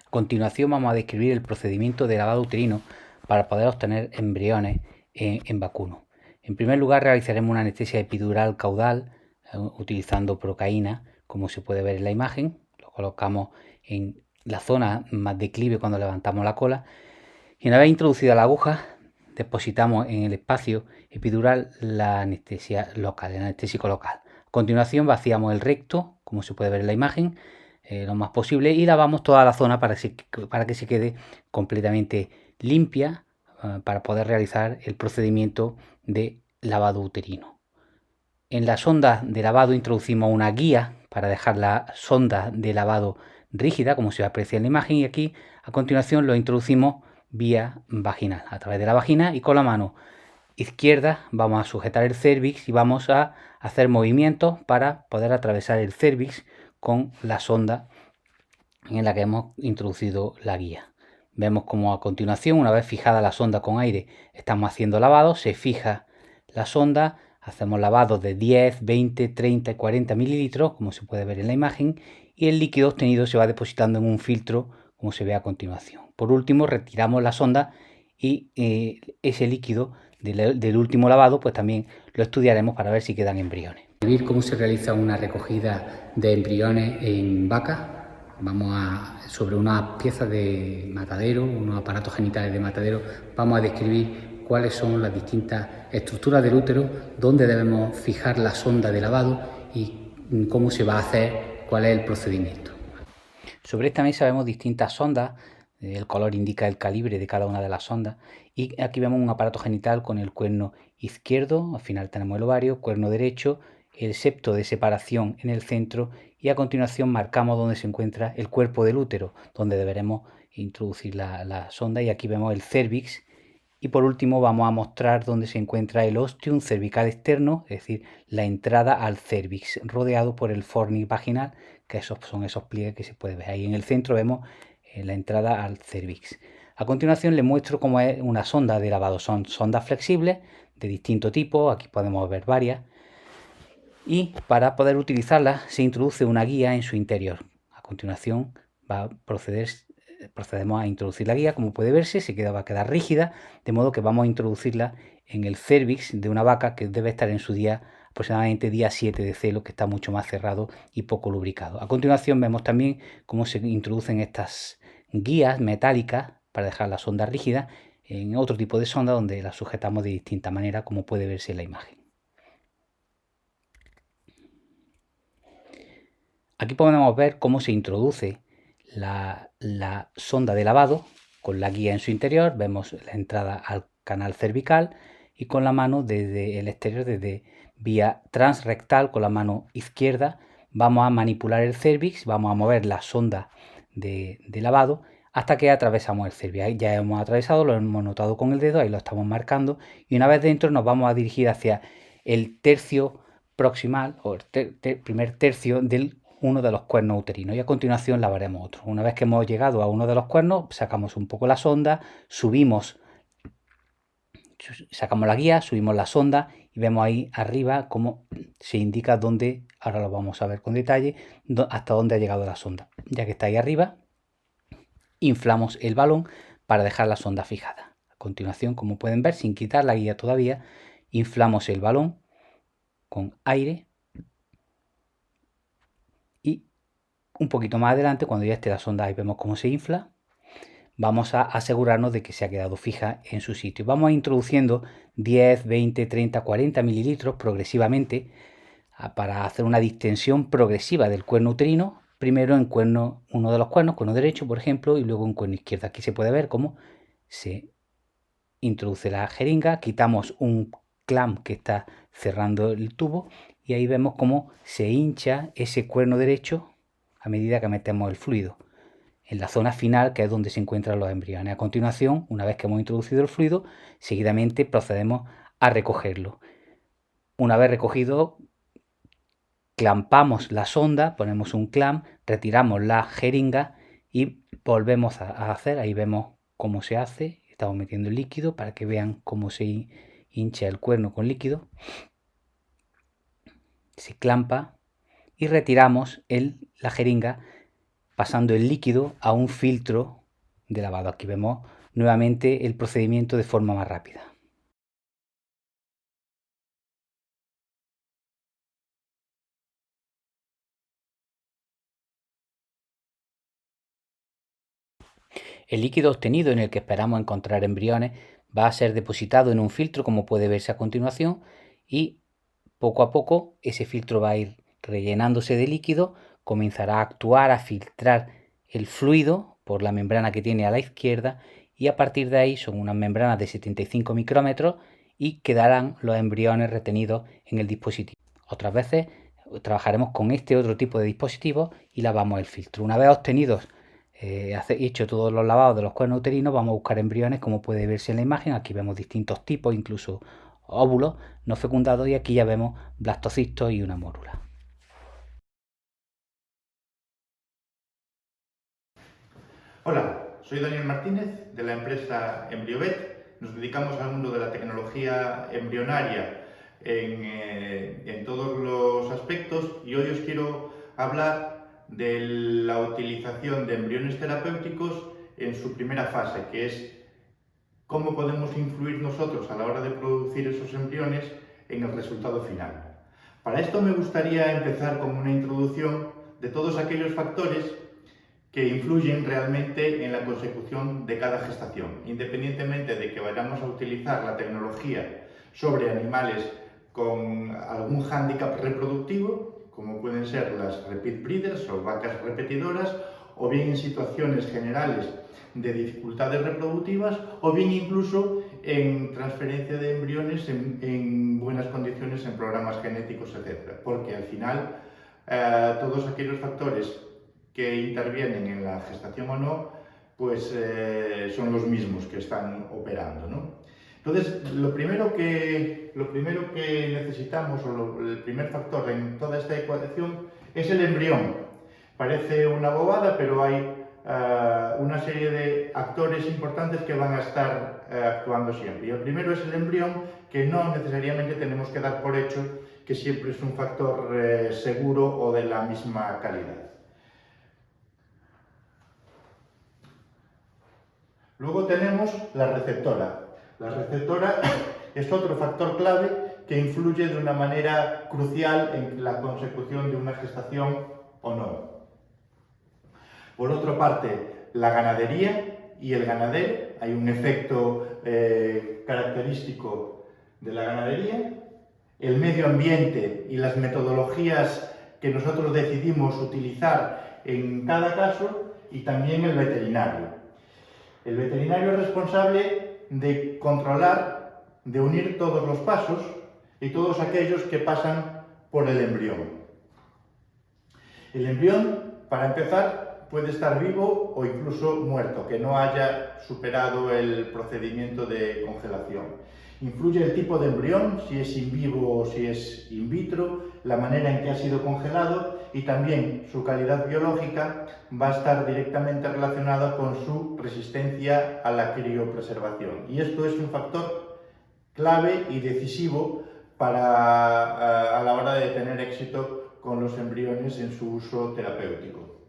A continuación vamos a describir el procedimiento de lavado uterino para poder obtener embriones en vacuno. En primer lugar realizaremos una anestesia epidural caudal utilizando procaína, como se puede ver en la imagen. Lo colocamos en la zona más declive cuando levantamos la cola y una vez introducida la aguja depositamos en el espacio epidural la anestesia local, el anestésico local. A continuación vaciamos el recto, como se puede ver en la imagen, lo más posible, y lavamos toda la zona para que se quede completamente limpia para poder realizar el procedimiento de lavado uterino. En la sonda de lavado introducimos una guía para dejar la sonda de lavado rígida, como se aprecia en la imagen, y aquí a continuación lo introducimos vía vaginal, a través de la vagina, y con la mano izquierda vamos a sujetar el cérvix y vamos a hacer movimientos para poder atravesar el cérvix con la sonda en la que hemos introducido la guía. Vemos como a continuación, una vez fijada la sonda con aire, estamos haciendo lavado, se fija la sonda, hacemos lavados de 10, 20, 30 y 40 mililitros, como se puede ver en la imagen, y el líquido obtenido se va depositando en un filtro, como se ve a continuación. Por último, retiramos la sonda y ese líquido del último lavado, pues también lo estudiaremos para ver si quedan embriones. ¿Cómo se realiza una recogida de embriones en vaca? Sobre unas piezas de matadero, unos aparatos genitales de matadero, vamos a describir cuáles son las distintas estructuras del útero, dónde debemos fijar la sonda de lavado y cómo se va a hacer, cuál es el procedimiento. Sobre esta mesa vemos distintas sondas, el color indica el calibre de cada una de las sondas, y aquí vemos un aparato genital con el cuerno izquierdo, al final tenemos el ovario, cuerno derecho, el septo de separación en el centro, y a continuación marcamos donde se encuentra el cuerpo del útero, donde deberemos introducir la sonda, y aquí vemos el cérvix. Y por último vamos a mostrar dónde se encuentra el ostium cervical externo, es decir, la entrada al cérvix, rodeado por el fornix vaginal, que son esos pliegues que se puede ver. Ahí en el centro vemos la entrada al cérvix. A continuación les muestro cómo es una sonda de lavado. Son sondas flexibles de distinto tipo, aquí podemos ver varias. Y para poder utilizarlas se introduce una guía en su interior. A continuación procedemos a introducir la guía. Como puede verse, va a quedar rígida, de modo que vamos a introducirla en el cérvix de una vaca que debe estar en su día aproximadamente día 7 de celo, que está mucho más cerrado y poco lubricado. A continuación vemos también cómo se introducen estas guías metálicas para dejar la sonda rígida en otro tipo de sonda donde la sujetamos de distinta manera, como puede verse en la imagen. Aquí podemos ver cómo se introduce la sonda de lavado con la guía en su interior. Vemos la entrada al canal cervical y con la mano desde el exterior, desde vía transrectal, con la mano izquierda vamos a manipular el cérvix, vamos a mover la sonda de lavado hasta que atravesamos el cérvix. Ahí ya hemos atravesado, lo hemos notado con el dedo, ahí lo estamos marcando, y una vez dentro nos vamos a dirigir hacia el tercio proximal o el primer tercio del uno de los cuernos uterinos, y a continuación lavaremos otro. Una vez que hemos llegado a uno de los cuernos, sacamos un poco la sonda, sacamos la guía, subimos la sonda y vemos ahí arriba cómo se indica dónde, ahora lo vamos a ver con detalle, hasta dónde ha llegado la sonda. Ya que está ahí arriba, inflamos el balón para dejar la sonda fijada. A continuación, como pueden ver, sin quitar la guía todavía, inflamos el balón con aire. Y un poquito más adelante, cuando ya esté la sonda, ahí vemos cómo se infla, vamos a asegurarnos de que se ha quedado fija en su sitio. Vamos introduciendo 10, 20, 30, 40 mililitros progresivamente para hacer una distensión progresiva del cuerno uterino, primero en uno de los cuernos, cuerno derecho, por ejemplo, y luego en cuerno izquierdo. Aquí se puede ver cómo se introduce la jeringa, quitamos un clamp que está cerrando el tubo y ahí vemos cómo se hincha ese cuerno derecho a medida que metemos el fluido en la zona final, que es donde se encuentran los embriones. A continuación, una vez que hemos introducido el fluido, seguidamente procedemos a recogerlo. Una vez recogido, clampamos la sonda, ponemos un clamp, retiramos la jeringa y volvemos a hacer. Ahí vemos cómo se hace. Estamos metiendo el líquido para que vean cómo se hincha el cuerno con líquido. Se clampa y retiramos la jeringa pasando el líquido a un filtro de lavado. Aquí vemos nuevamente el procedimiento de forma más rápida. El líquido obtenido, en el que esperamos encontrar embriones, va a ser depositado en un filtro, como puede verse a continuación, y poco a poco ese filtro va a ir rellenándose de líquido, comenzará a actuar, a filtrar el fluido por la membrana que tiene a la izquierda, y a partir de ahí son unas membranas de 75 micrómetros y quedarán los embriones retenidos en el dispositivo. Otras veces trabajaremos con este otro tipo de dispositivos y lavamos el filtro. Una vez obtenidos, hecho todos los lavados de los cuernos uterinos, vamos a buscar embriones, como puede verse en la imagen. Aquí vemos distintos tipos, incluso óvulos no fecundados, y aquí ya vemos blastocistos y una mórula. Hola, soy Daniel Martínez de la empresa EmbryoVet. Nos dedicamos al mundo de la tecnología embrionaria en todos los aspectos, y hoy os quiero hablar de la utilización de embriones terapéuticos en su primera fase, que es cómo podemos influir nosotros a la hora de producir esos embriones en el resultado final. Para esto me gustaría empezar con una introducción de todos aquellos factores que influyen realmente en la consecución de cada gestación, independientemente de que vayamos a utilizar la tecnología sobre animales con algún hándicap reproductivo, como pueden ser las repeat breeders o vacas repetidoras, o bien en situaciones generales de dificultades reproductivas, o bien incluso en transferencia de embriones en buenas condiciones en programas genéticos, etc. Porque al final todos aquellos factores que intervienen en la gestación o no, pues son los mismos que están operando, ¿no? Entonces, lo primero que necesitamos, o el primer factor en toda esta ecuación, es el embrión. Parece una bobada, pero hay una serie de actores importantes que van a estar actuando siempre. Y el primero es el embrión, que no necesariamente tenemos que dar por hecho que siempre es un factor seguro o de la misma calidad. Luego tenemos la receptora. La receptora es otro factor clave que influye de una manera crucial en la consecución de una gestación o no. Por otra parte, la ganadería y el ganadero. Hay un efecto característico de la ganadería. El medio ambiente y las metodologías que nosotros decidimos utilizar en cada caso, y también el veterinario. El veterinario es responsable de controlar, de unir todos los pasos y todos aquellos que pasan por el embrión. El embrión, para empezar, puede estar vivo o incluso muerto, que no haya superado el procedimiento de congelación. Influye el tipo de embrión, si es in vivo o si es in vitro, la manera en que ha sido congelado, y también su calidad biológica va a estar directamente relacionada con su resistencia a la criopreservación. Y esto es un factor clave y decisivo a la hora de tener éxito con los embriones en su uso terapéutico.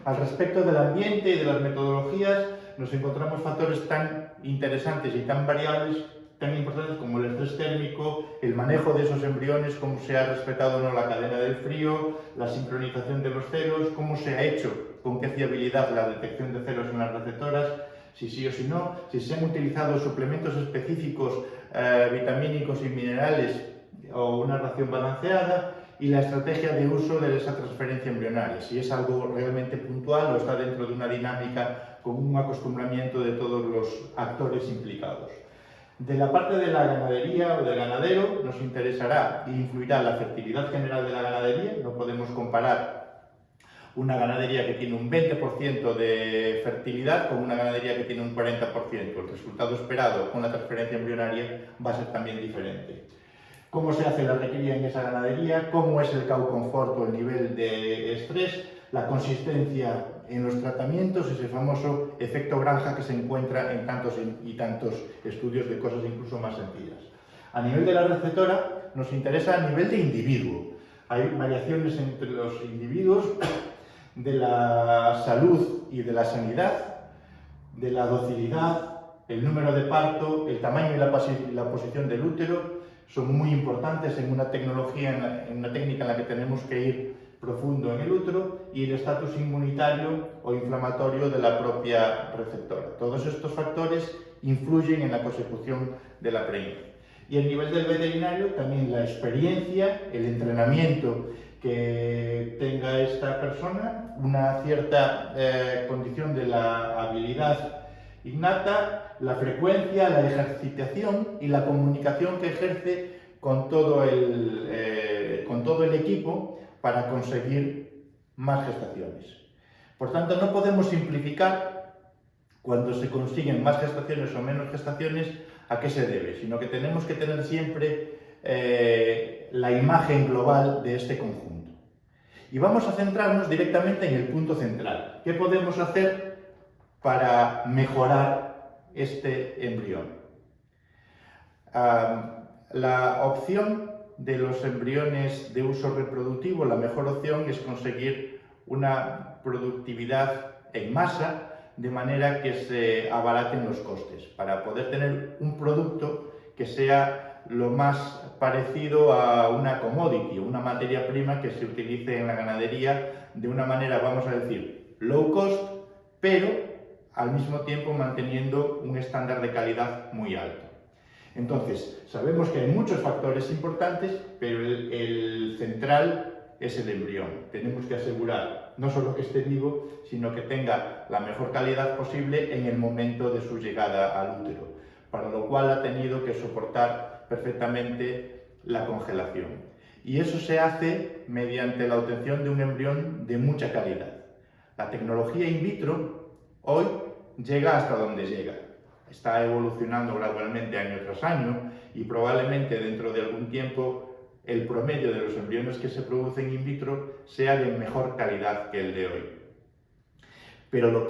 Al respecto del ambiente y de las metodologías, nos encontramos factores tan interesantes y tan variables, tan importantes como el estrés térmico, el manejo de esos embriones, cómo se ha respetado o no la cadena del frío, la sincronización de los celos, cómo se ha hecho, con qué fiabilidad la detección de celos en las receptoras, si sí o si no, si se han utilizado suplementos específicos vitamínicos y minerales o una ración balanceada, y la estrategia de uso de esa transferencia embrionaria, si es algo realmente puntual o está dentro de una dinámica con un acostumbramiento de todos los actores implicados. De la parte de la ganadería o del ganadero nos interesará e influirá la fertilidad general de la ganadería. No podemos comparar una ganadería que tiene un 20% de fertilidad con una ganadería que tiene un 40%. El resultado esperado con la transferencia embrionaria va a ser también diferente. Cómo se hace la recría en esa ganadería, cómo es el cow comfort o el nivel de estrés, la consistencia en los tratamientos, ese famoso efecto granja que se encuentra en tantos y tantos estudios de cosas incluso más sencillas. A nivel de la receptora nos interesa a nivel de individuo. Hay variaciones entre los individuos de la salud y de la sanidad, de la docilidad, el número de parto, el tamaño y la posición del útero son muy importantes en una tecnología, en una técnica en la que tenemos que ir profundo en el útero, y el estatus inmunitario o inflamatorio de la propia receptora. Todos estos factores influyen en la consecución de la preñez. Y a nivel del veterinario, también la experiencia, el entrenamiento que tenga esta persona, una cierta condición de la habilidad innata, la frecuencia, la ejercitación y la comunicación que ejerce con todo el equipo para conseguir más gestaciones. Por tanto, no podemos simplificar cuando se consiguen más gestaciones o menos gestaciones a qué se debe, sino que tenemos que tener siempre la imagen global de este conjunto. Y vamos a centrarnos directamente en el punto central. ¿Qué podemos hacer para mejorar este embrión? La opción de los embriones de uso reproductivo, la mejor opción es conseguir una productividad en masa, de manera que se abaraten los costes, para poder tener un producto que sea lo más parecido a una commodity, una materia prima que se utilice en la ganadería de una manera, vamos a decir, low cost, pero al mismo tiempo manteniendo un estándar de calidad muy alto. Entonces, sabemos que hay muchos factores importantes, pero el central es el embrión. Tenemos que asegurar no solo que esté vivo, sino que tenga la mejor calidad posible en el momento de su llegada al útero, para lo cual ha tenido que soportar perfectamente la congelación. Y eso se hace mediante la obtención de un embrión de mucha calidad. La tecnología in vitro hoy llega hasta donde llega. Está evolucionando gradualmente año tras año y probablemente dentro de algún tiempo el promedio de los embriones que se producen in vitro sea de mejor calidad que el de hoy. Pero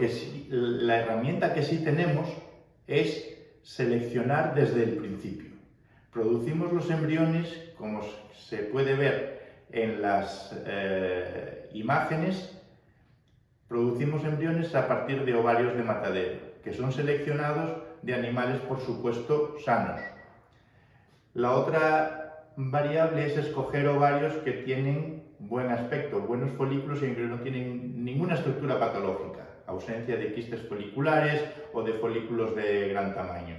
la herramienta que sí tenemos es seleccionar desde el principio. Producimos los embriones, como se puede ver en las imágenes, producimos embriones a partir de ovarios de matadero, que son seleccionados de animales, por supuesto, sanos. La otra variable es escoger ovarios que tienen buen aspecto, buenos folículos y que no tienen ninguna estructura patológica, ausencia de quistes foliculares o de folículos de gran tamaño.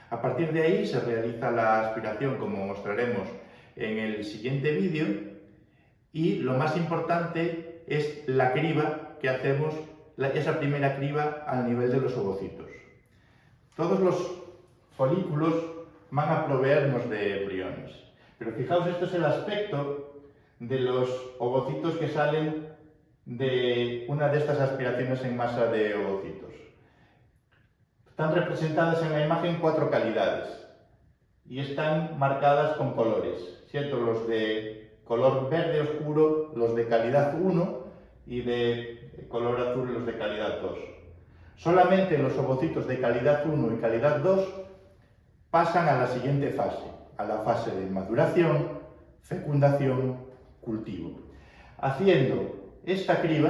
A partir de ahí se realiza la aspiración, como mostraremos en el siguiente vídeo, y lo más importante es la criba que hacemos, esa primera criba al nivel de los ovocitos. Todos los folículos van a proveernos de embriones. Pero fijaos, esto es el aspecto de los ovocitos que salen de una de estas aspiraciones en masa de ovocitos. Están representadas en la imagen 4 calidades y están marcadas con colores, ¿cierto? Los de color verde oscuro, los de calidad 1 y de color azul los de calidad 2. Solamente los ovocitos de calidad 1 y calidad 2 pasan a la siguiente fase, a la fase de maduración, fecundación, cultivo. Haciendo esta criba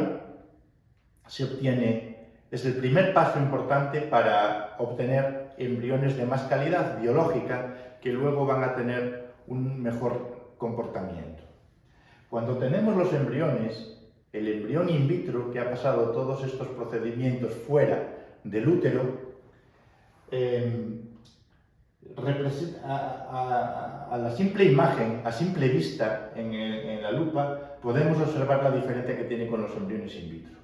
se obtiene, es el primer paso importante para obtener embriones de más calidad biológica que luego van a tener un mejor comportamiento. Cuando tenemos los embriones, el embrión in vitro que ha pasado todos estos procedimientos fuera del útero, a la simple imagen, a simple vista en la lupa, podemos observar la diferencia que tiene con los embriones in vitro.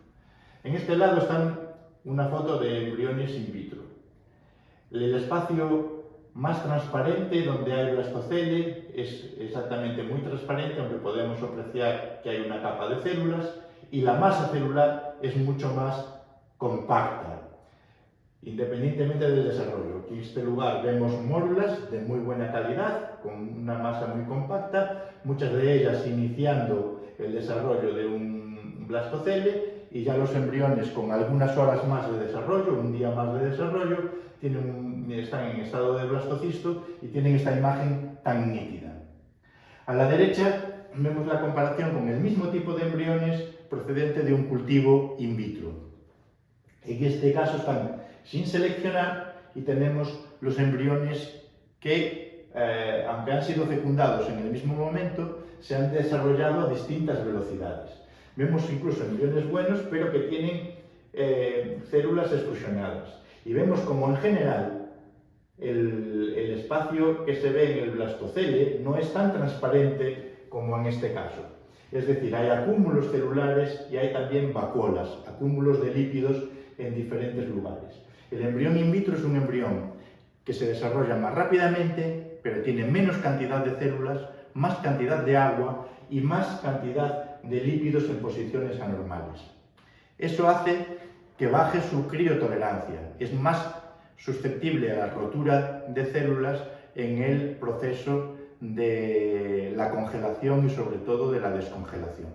En este lado están una foto de embriones in vitro. El espacio más transparente, donde hay blastocele, es exactamente muy transparente, aunque podemos apreciar que hay una capa de células, y la masa celular es mucho más compacta, independientemente del desarrollo. Aquí en este lugar vemos mórulas de muy buena calidad, con una masa muy compacta, muchas de ellas iniciando el desarrollo de un blastocele, y ya los embriones con algunas horas más de desarrollo, un día más de desarrollo, están en estado de blastocisto y tienen esta imagen tan nítida. A la derecha vemos la comparación con el mismo tipo de embriones procedente de un cultivo in vitro. En este caso están sin seleccionar y tenemos los embriones que, aunque han sido fecundados en el mismo momento, se han desarrollado a distintas velocidades. Vemos incluso embriones buenos, pero que tienen células extrusionadas. Y vemos como en general el espacio que se ve en el blastocele no es tan transparente como en este caso. Es decir, hay acúmulos celulares y hay también vacuolas, acúmulos de lípidos en diferentes lugares. El embrión in vitro es un embrión que se desarrolla más rápidamente, pero tiene menos cantidad de células, más cantidad de agua y más cantidad de lípidos en posiciones anormales. Eso hace que baje su criotolerancia, es más susceptible a la rotura de células en el proceso de la congelación y sobre todo de la descongelación.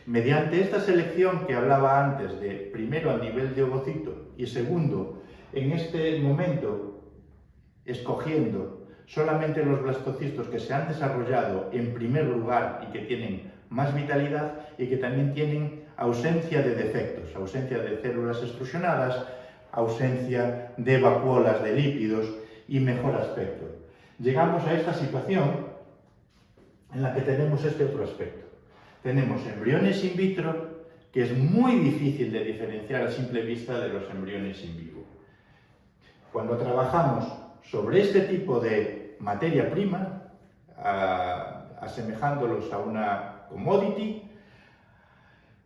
Mediante esta selección que hablaba antes de primero a nivel de ovocito y segundo en este momento escogiendo solamente los blastocistos que se han desarrollado en primer lugar y que tienen más vitalidad y que también tienen ausencia de defectos, ausencia de células extrusionadas, ausencia de vacuolas de lípidos y mejor aspecto. Llegamos a esta situación en la que tenemos este otro aspecto. Tenemos embriones in vitro que es muy difícil de diferenciar a simple vista de los embriones in vivo. Cuando trabajamos sobre este tipo de materia prima, asemejándolos a una commodity,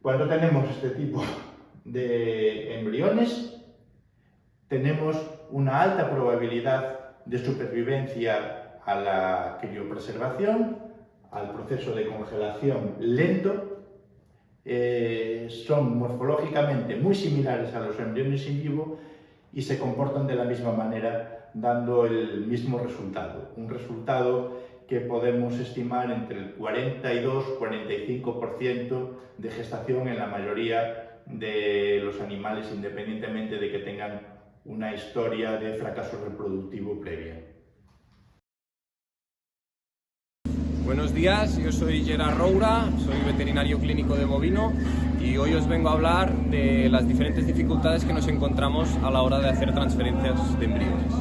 cuando tenemos este tipo de embriones, tenemos una alta probabilidad de supervivencia a la criopreservación, al proceso de congelación lento, son morfológicamente muy similares a los embriones in vivo y se comportan de la misma manera, dando el mismo resultado. Un resultado que podemos estimar entre el 42-45% de gestación en la mayoría de los animales, independientemente de que tengan una historia de fracaso reproductivo previa. Buenos días, yo soy Gerard Roura, soy veterinario clínico de bovino y hoy os vengo a hablar de las diferentes dificultades que nos encontramos a la hora de hacer transferencias de embriones.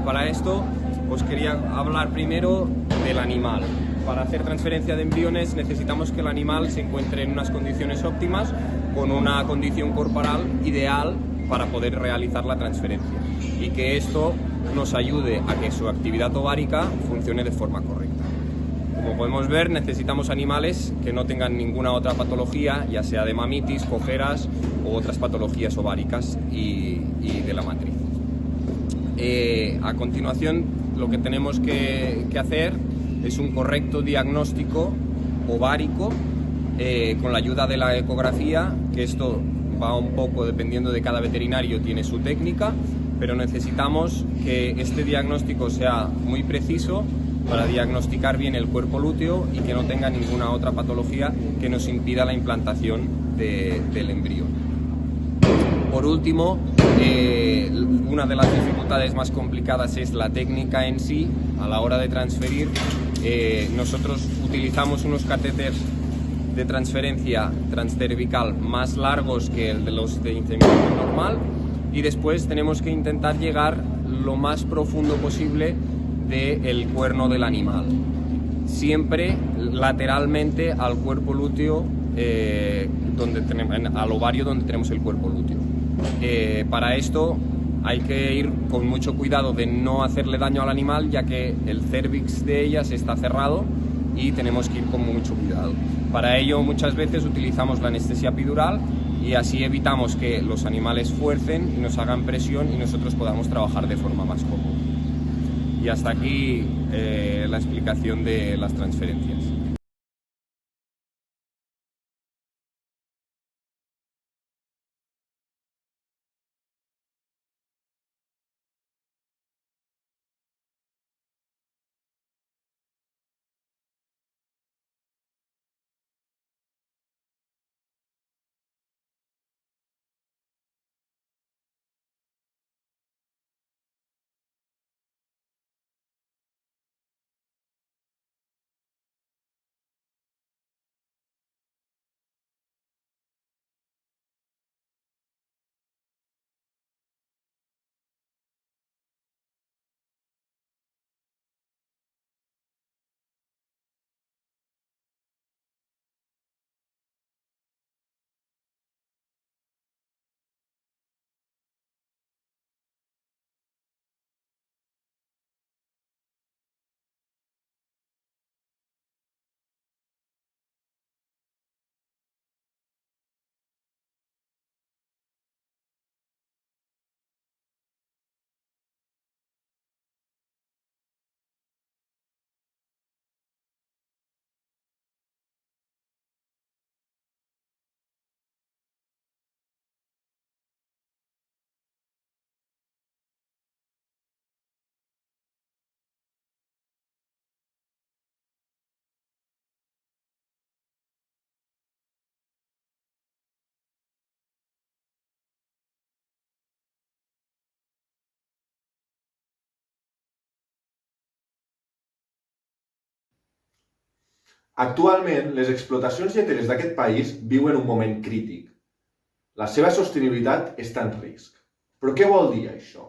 Para esto os quería hablar primero del animal. Para hacer transferencia de embriones necesitamos que el animal se encuentre en unas condiciones óptimas, con una condición corporal ideal para poder realizar la transferencia y que esto nos ayude a que su actividad ovárica funcione de forma correcta. Como podemos ver, necesitamos animales que no tengan ninguna otra patología, ya sea de mamitis, cojeras u otras patologías ováricas y de la matriz. A continuación, lo que tenemos que hacer es un correcto diagnóstico ovárico con la ayuda de la ecografía, que esto va un poco dependiendo de cada veterinario, tiene su técnica, pero necesitamos que este diagnóstico sea muy preciso para diagnosticar bien el cuerpo lúteo y que no tenga ninguna otra patología que nos impida la implantación del embrión. Por último, una de las dificultades más complicadas es la técnica en sí. A la hora de transferir, nosotros utilizamos unos catéteres de transferencia transcervical más largos que el de los de inseminación normal y después tenemos que intentar llegar lo más profundo posible del cuerno del animal, siempre lateralmente al cuerpo lúteo, al ovario donde tenemos el cuerpo lúteo. Para esto hay que ir con mucho cuidado de no hacerle daño al animal, ya que el cérvix de ellas está cerrado y tenemos que ir con mucho cuidado. Para ello muchas veces utilizamos la anestesia epidural y así evitamos que los animales fuercen y nos hagan presión y nosotros podamos trabajar de forma más cómoda. Y hasta aquí la explicación de las transferencias. Actualment, les explotacions lleteres d'aquest país viuen un moment crític. La seva sostenibilitat està en risc. Però què vol dir això?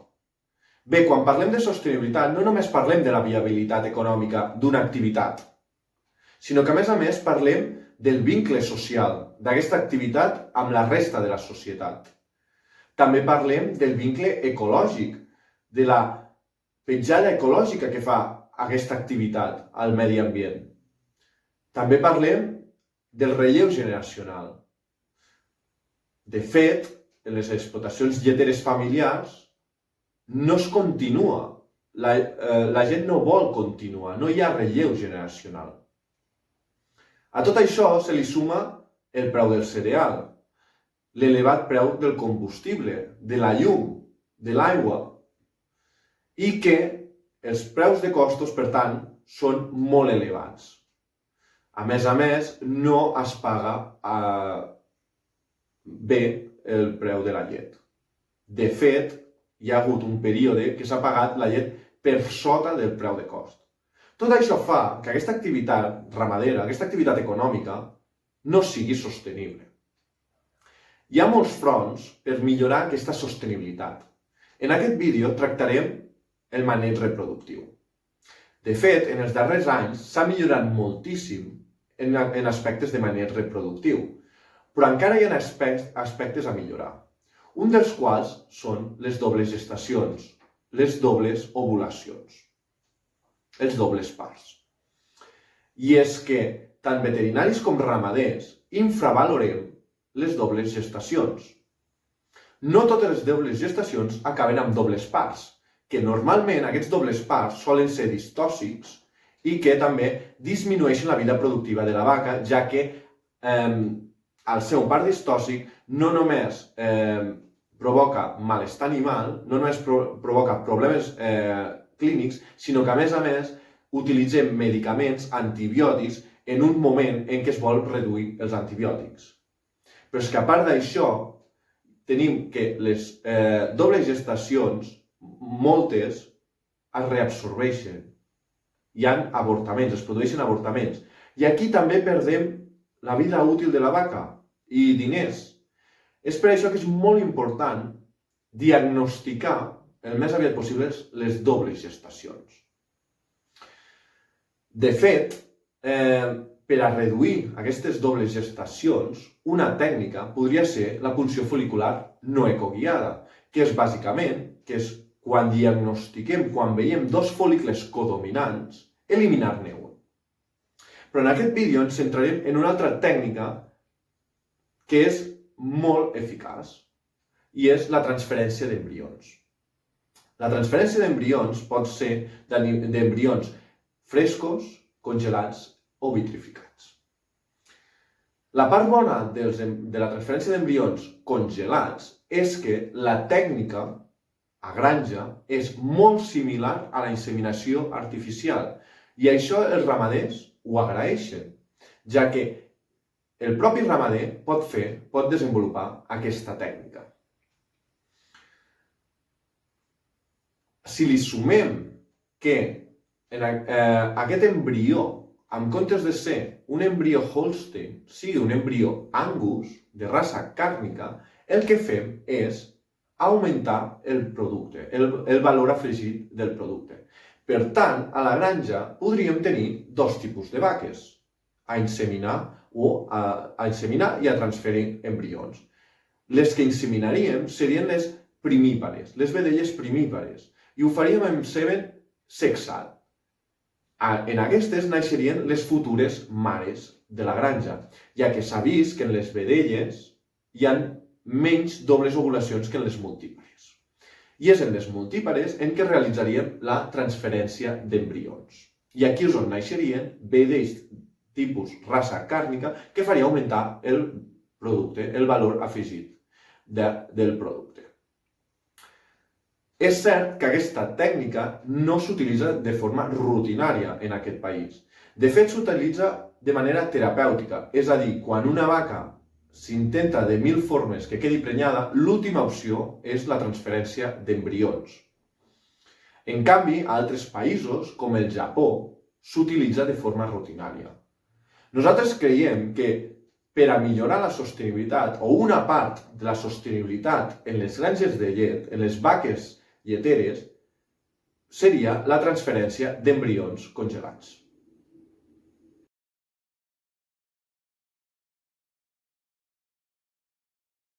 Bé, quan parlem de sostenibilitat no només parlem de la viabilitat econòmica d'una activitat, sinó que a més parlem del vincle social d'aquesta activitat amb la resta de la societat. També parlem del vincle ecològic, de la petjada ecològica que fa aquesta activitat al medi ambient. També parlem del relleu generacional. De fet, en les explotacions lleteres familiars no es continua. La gent no vol continuar, no hi ha relleu generacional. A tot això se li suma el preu del cereal, l'elevat preu del combustible, de la llum, de l'aigua, i que els preus de costos, per tant, són molt elevats. A més, no es paga bé el preu de la llet. De fet, hi ha hagut un període que s'ha pagat la llet per sota del preu de cost. Tot això fa que aquesta activitat ramadera, aquesta activitat econòmica, no sigui sostenible. Hi ha molts fronts per millorar aquesta sostenibilitat. En aquest vídeo tractarem el maneig reproductiu. De fet, en els darrers anys s'ha millorat moltíssim en aspectes de maneig reproductiu, però encara hi ha aspectes a millorar, un dels quals són les dobles gestacions, les dobles ovulacions, els dobles parts. I és que tant veterinaris com ramaders infravalorem les dobles gestacions. No totes les dobles gestacions acaben amb dobles parts, que normalment aquests dobles parts solen ser distòxics i que també disminueixen la vida productiva de la vaca, ja que el seu part distòxic no només provoca malestar animal, no només provoca problemes clínics, sinó que a més utilitzem medicaments antibiòtics en un moment en què es vol reduir els antibiòtics. Però és que a part d'això, tenim que les dobles gestacions, moltes, es reabsorbeixen. Hi ha avortaments, es produeixen avortaments. I aquí també perdem la vida útil de la vaca i diners. És per això que és molt important diagnosticar el més aviat possible les dobles gestacions. De fet, per a reduir aquestes dobles gestacions, una tècnica podria ser la punció fol·licular no ecoguiada, que és bàsicament quan diagnostiquem, quan veiem dos fòl·licles codominants, eliminar-ne un. Però en aquest vídeo ens centrarem en una altra tècnica que és molt eficaç i és la transferència d'embrions. La transferència d'embrions pot ser d'embrions frescos, congelats o vitrificats. La part bona de la transferència d'embrions congelats és que la tècnica a granja és molt similar a la inseminació artificial i això els ramaders ho agraeixen, ja que el propi ramader pot desenvolupar aquesta tècnica. Si li sumem que aquest embrió, en comptes de ser un embrió Holstein, sigui un embrió Angus, de raça càrnica, el que fem és augmentar el producte, el valor afegit del producte. Per tant, a la granja podríem tenir dos tipus de vaques, a inseminar i a transferir embrions. Les que inseminaríem serien les primípares, les vedelles primípares, i ho faríem amb semen sexat. En aquestes naixerien les futures mares de la granja, ja que s'ha vist que en les vedelles hi ha menys dobles ovulacions que en les multípares. I és en les multípares en què realitzaríem la transferència d'embrions. I aquí és on naixerien vedells tipus raça càrnica que faria augmentar el producte, el valor afegit del producte. És cert que aquesta tècnica no s'utilitza de forma rutinària en aquest país. De fet, s'utilitza de manera terapèutica, és a dir, quan una vaca s'intenta de 1000 formes que quedi prenyada, l'última opció és la transferència d'embrions. En canvi, a altres països, com el Japó, s'utilitza de forma rutinària. Nosaltres creiem que per a millorar la sostenibilitat, o una part de la sostenibilitat en les granges de llet, en les vaques lleteres, seria la transferència d'embrions congelats.